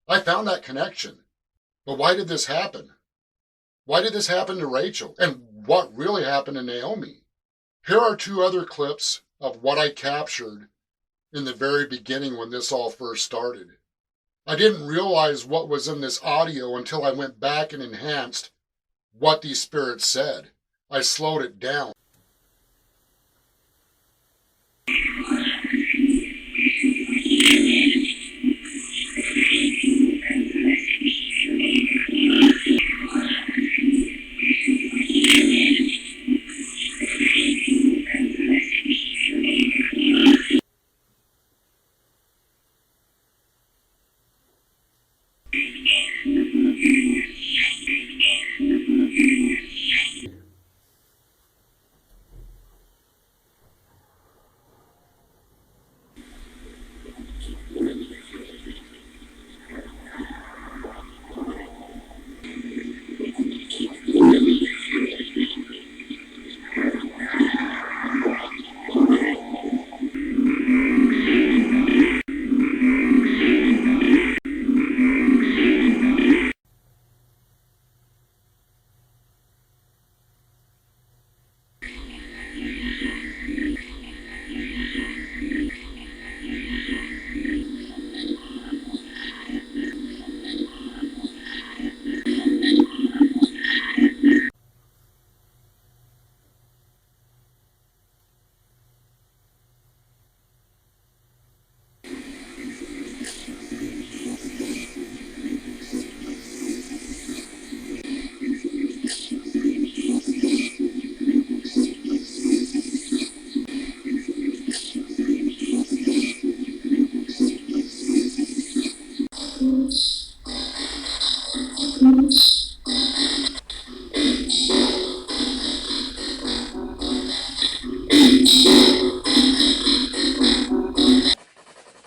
I found that connection. But why did this happen? Why did this happen to Rachel? And what really happened to Naomi? Here are two other clips of what I captured in the very beginning when this all first started. I didn't realize what was in this audio until I went back and enhanced what these spirits said. I slowed it down.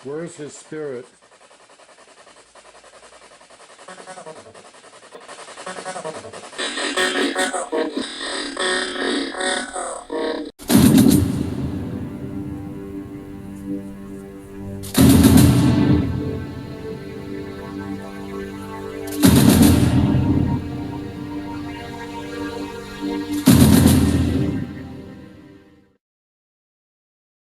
Where's his spirit?